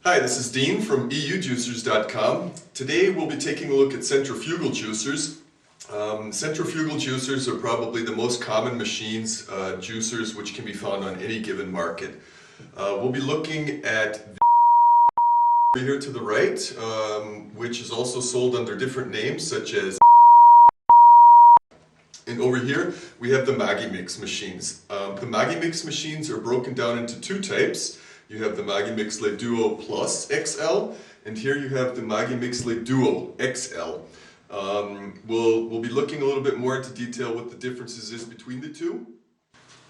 Hi, this is Dean from EUJUICERS.COM. Today we'll be taking a look at centrifugal juicers. Centrifugal juicers are probably the most common machines, juicers, which can be found on any given market. We'll be looking at here to the right, which is also sold under different names such as, and over here we have the Magimix machines. The Magimix machines are broken down into two types. You have the Magimix Le Duo Plus XL, and here you have the Magimix Le Duo XL. We'll be looking a little bit more into detail what the differences is between the two.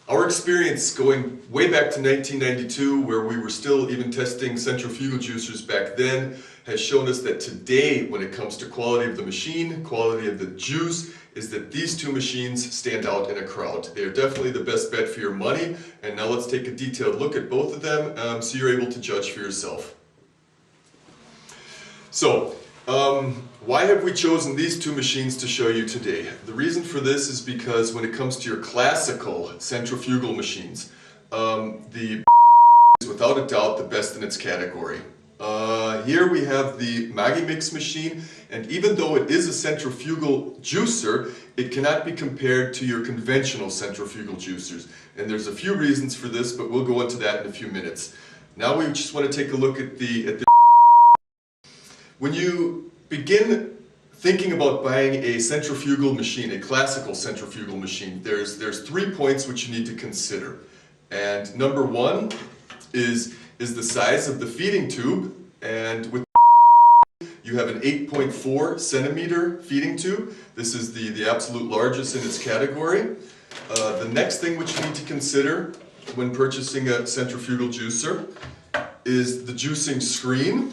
Our experience going way back to 1992, where we were still even testing centrifugal juicers back then, has shown us that today, when it comes to quality of the machine, quality of the juice, is that these two machines stand out in a crowd. They are definitely the best bet for your money, and now let's take a detailed look at both of them so you're able to judge for yourself. So, why have we chosen these two machines to show you today? The reason for this is because when it comes to your classical centrifugal machines, the is without a doubt the best in its category. Here we have the Magimix machine, and even though it is a centrifugal juicer, it cannot be compared to your conventional centrifugal juicers. And there's a few reasons for this, but we'll go into that in a few minutes. Now we just want to take a look at the When you begin thinking about buying a centrifugal machine, a classical centrifugal machine, there's 3 points which you need to consider. And number one is the size of the feeding tube, and with you have an 8.4 centimeter feeding tube. This is the absolute largest in its category. The next thing which you need to consider when purchasing a centrifugal juicer is the juicing screen.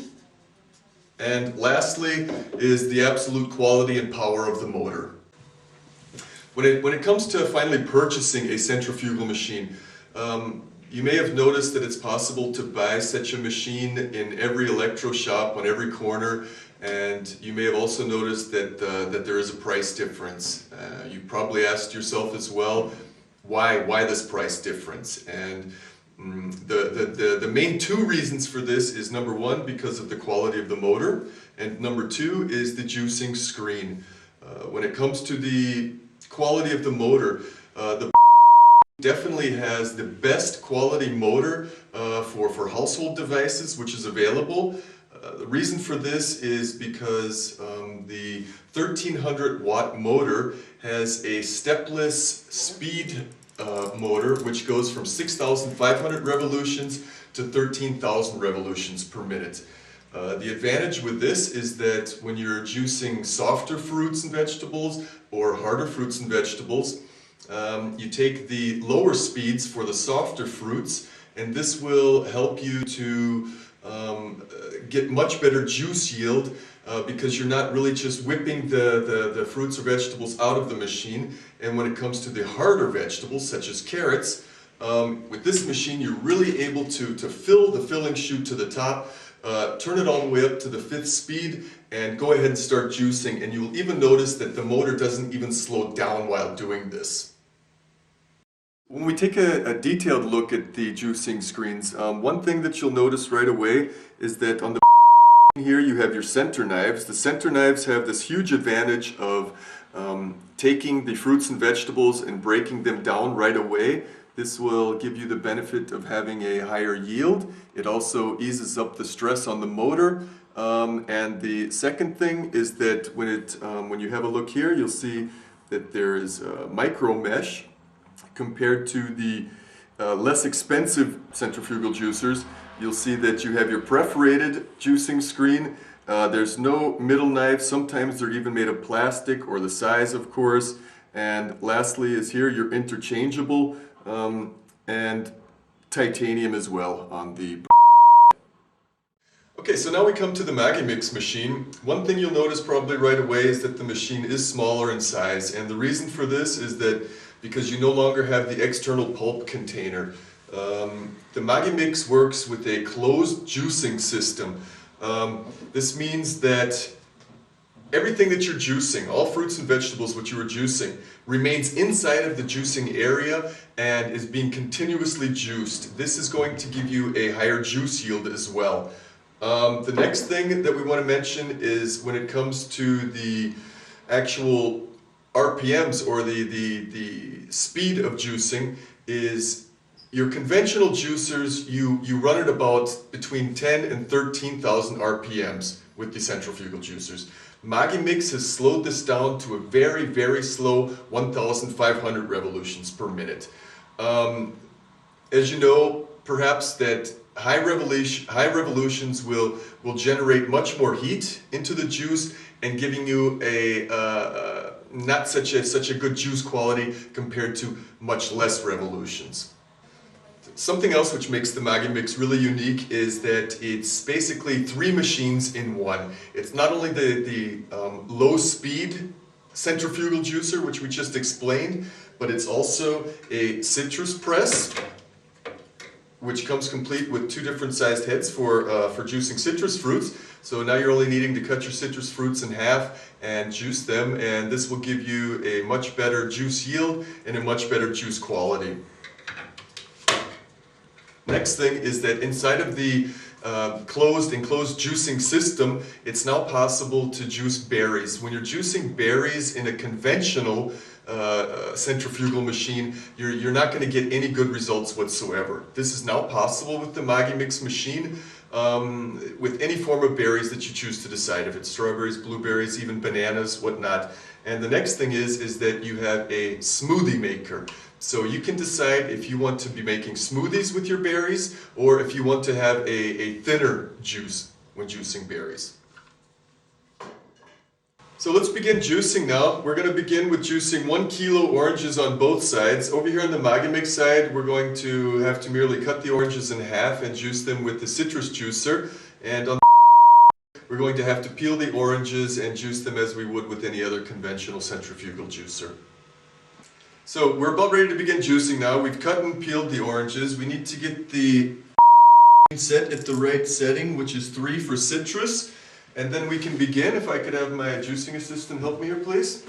And lastly is the absolute quality and power of the motor. When it comes to finally purchasing a centrifugal machine, you may have noticed that it's possible to buy such a machine in every electro shop on every corner, and you may have also noticed that there is a price difference. You probably asked yourself as well, why this price difference? And the main two reasons for this is number one, because of the quality of the motor, and number two is the juicing screen. When it comes to the quality of the motor, the definitely has the best quality motor for household devices which is available. The reason for this is because the 1300 watt motor has a stepless speed motor which goes from 6,500 revolutions to 13,000 revolutions per minute. The advantage with this is that when you're juicing softer fruits and vegetables or harder fruits and vegetables, you take the lower speeds for the softer fruits, and this will help you to get much better juice yield because you're not really just whipping the fruits or vegetables out of the machine. And when it comes to the harder vegetables, such as carrots, with this machine you're really able to fill the filling chute to the top, turn it all the way up to the 5th speed, and go ahead and start juicing. And you'll even notice that the motor doesn't even slow down while doing this. When we take a detailed look at the juicing screens, one thing that you'll notice right away is that on the here you have your center knives. The center knives have this huge advantage of taking the fruits and vegetables and breaking them down right away. This will give you the benefit of having a higher yield. It also eases up the stress on the motor. And the second thing is that when you have a look here, you'll see that there is micro mesh compared to the less expensive centrifugal juicers. You'll see that you have your perforated juicing screen. There's no middle knife. Sometimes they're even made of plastic, or the size, of course. And lastly is here your interchangeable and titanium as well on the. Okay, so now we come to the Magimix machine. One thing you'll notice probably right away is that the machine is smaller in size, and the reason for this is that because you no longer have the external pulp container. The Magimix works with a closed juicing system. This means that everything that you're juicing, all fruits and vegetables which you are juicing, remains inside of the juicing area and is being continuously juiced. This is going to give you a higher juice yield as well. The next thing that we want to mention is when it comes to the actual RPMs or the speed of juicing is your conventional juicers, you run at about between 10 and 13,000 RPMs with the centrifugal juicers. Magimix has slowed this down to a very, very slow 1,500 revolutions per minute. As you know, perhaps that high revolutions will generate much more heat into the juice and giving you a not such a good juice quality compared to much less revolutions. Something else which makes the Magimix really unique is that it's basically 3 machines in one. It's not only the low speed centrifugal juicer, which we just explained, but it's also a citrus press, which comes complete with 2 different sized heads for juicing citrus fruits. So now you're only needing to cut your citrus fruits in half and juice them, and this will give you a much better juice yield and a much better juice quality. Next thing is that inside of the enclosed juicing system, it's now possible to juice berries. When you're juicing berries in a conventional centrifugal machine, you're not going to get any good results whatsoever. This is now possible with the Magimix machine with any form of berries that you choose to decide, if it's strawberries, blueberries, even bananas, whatnot. And the next thing is that you have a smoothie maker. So you can decide if you want to be making smoothies with your berries or if you want to have a thinner juice when juicing berries. So let's begin juicing now. We're going to begin with juicing 1 kilo oranges on both sides. Over here on the Magimix side, we're going to have to merely cut the oranges in half and juice them with the citrus juicer. And on the we're going to have to peel the oranges and juice them as we would with any other conventional centrifugal juicer. So we're about ready to begin juicing now. We've cut and peeled the oranges. We need to get the set at the right setting, which is 3 for citrus. And then we can begin. If I could have my juicing assistant help me here, please.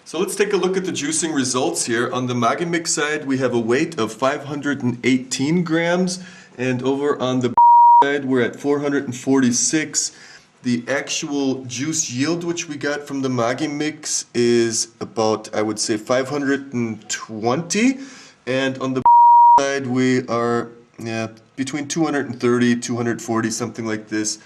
So let's take a look at the juicing results here. On the Magimix side, we have a weight of 518 grams, and over on the side, we're at 446. The actual juice yield which we got from the Magimix is about, I would say, 520, and on the side, we are between 230, 240, something like this.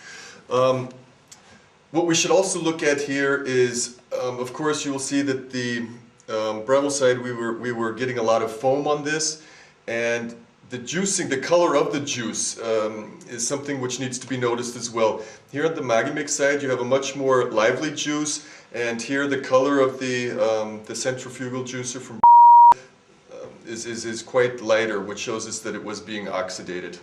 What we should also look at here is, of course, you will see that the Breville side we were getting a lot of foam on this, and the juicing, the color of the juice is something which needs to be noticed as well. Here at the Magimix side, you have a much more lively juice, and here the color of the centrifugal juicer from is quite lighter, which shows us that it was being oxidated.